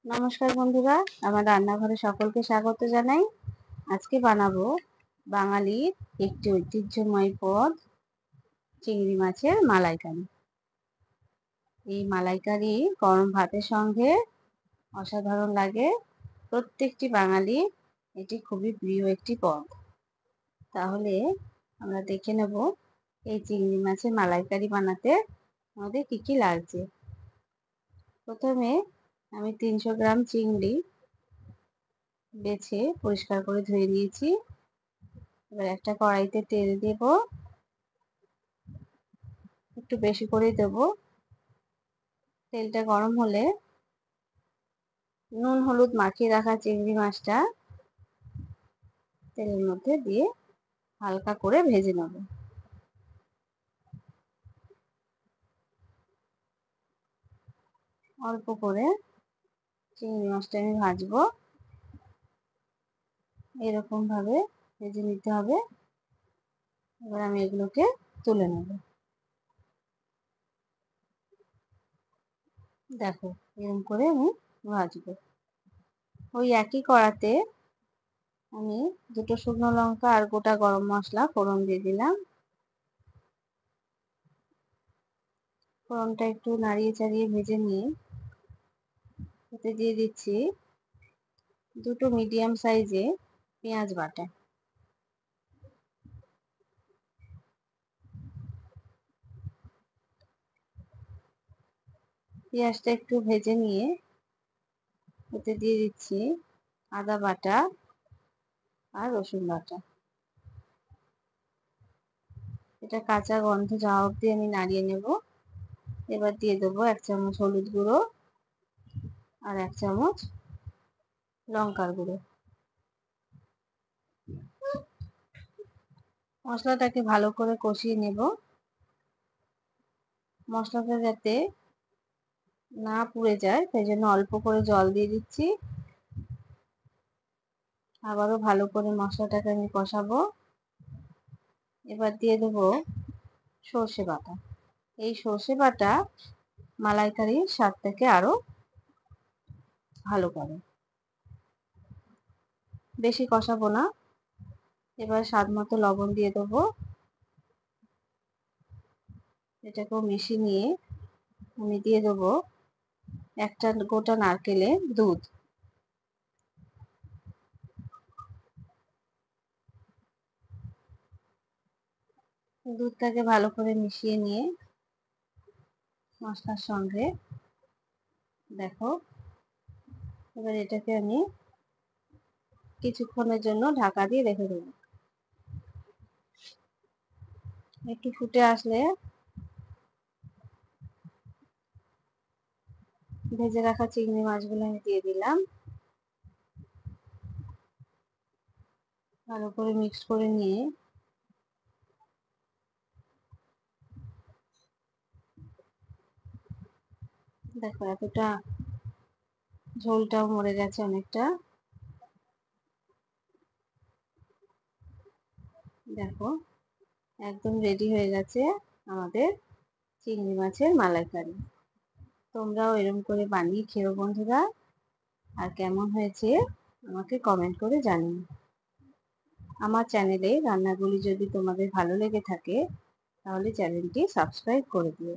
নমস্কার বন্ধুরা, আমার রান্নাঘরে সকলকে স্বাগত জানাই। আজকে বানাবো বাঙালির একটি ঐতিহ্যময় পদ, চিংড়ি মাছের মালাইকারি। এই মালাইকারি গরম ভাতের সঙ্গে অসাধারণ লাগে। প্রত্যেকটি বাঙালি এটি খুবই প্রিয় একটি পদ। তাহলে আমরা দেখে নেব এই চিংড়ি মাছের মালাইকারি বানাতে আমাদের কি কি লাগছে। প্রথমে আমি 300 গ্রাম চিংড়ি বেছে পরিষ্কার করে ধুয়ে নিয়েছি। এবার একটা কড়াইতে তেল দেব, একটু বেশি করে দেব। তেলটা গরম হলে নুন হলুদ মাখিয়ে রাখা চিংড়ি মাছটা তেলের মধ্যে দিয়ে হালকা করে ভেজে নেব। অল্প করে চিংড়ি মাছটা আমি ভাজবো, এরকম ভাবে ভেজে নিতে হবে। এবার আমি এগুলোকে তুলে নেব। দেখো, এরকম করে আমি ভাজবো। ওই একই কড়াতে আমি 2 শুকনো লঙ্কা আর গোটা গরম মশলা ফোড়ন দিয়ে দিলাম। ফোড়নটা একটু নাড়িয়ে চাড়িয়ে ভেজে নিয়ে এতে দিয়ে দিচ্ছি 2 মিডিয়াম সাইজে পেঁয়াজ বাটা। পেঁয়াজটা একটু ভেজে নিয়ে এতে দিয়ে দিচ্ছি আদা বাটা আর রসুন বাটা। এটা কাঁচা গন্ধ যাওয়া অবধি আমি নাড়িয়ে নেব। এবার দিয়ে দেবো 1 চামচ হলুদ গুঁড়ো আর 1 চামচ লঙ্কার গুঁড়ো। মশলাটাকে ভালো করে কষিয়ে নেব। মশলাটা যাতে না পুড়ে যায় সেই জন্য অল্প করে জল দিয়ে দিচ্ছি। আবারও ভালো করে মশলাটাকে আমি কষাবো। এবার দিয়ে দেবো সর্ষে বাটা। এই সর্ষে বাটা মালাইকারির স্বাদটাকে আরো ভালো করে। বেশি কষাবো না। এবার স্বাদ মতো লবণ দিয়ে দেবো। এটাকেও মিশিয়ে নিয়ে আমি দিয়ে দেবো একটা গোটা নারকেলের দুধ। দুধটাকে ভালো করে মিশিয়ে নিয়ে মশলার সঙ্গে দেখো, এবার এটাকে আমি কিছুক্ষণের জন্য ঢাকা দিয়ে রেখে দেবো। একটু ফুটে আসলে ভেজে রাখা চিংড়ি মাছগুলো আমি দিয়ে দিলাম। ভালো করে মিক্স করে নিয়ে দেখো এতটা ঝোলটাও মরে গেছে অনেকটা। দেখো একদম রেডি হয়ে গেছে আমাদের চিংড়ি মাছের মালাইকারি। তোমরাও এরকম করে বানিয়ে খেও বন্ধুরা। আর কেমন হয়েছে আমাকে কমেন্ট করে জানিও। আমার চ্যানেলে রান্নাগুলি যদি তোমাদের ভালো লেগে থাকে তাহলে চ্যানেলটি সাবস্ক্রাইব করে দিও।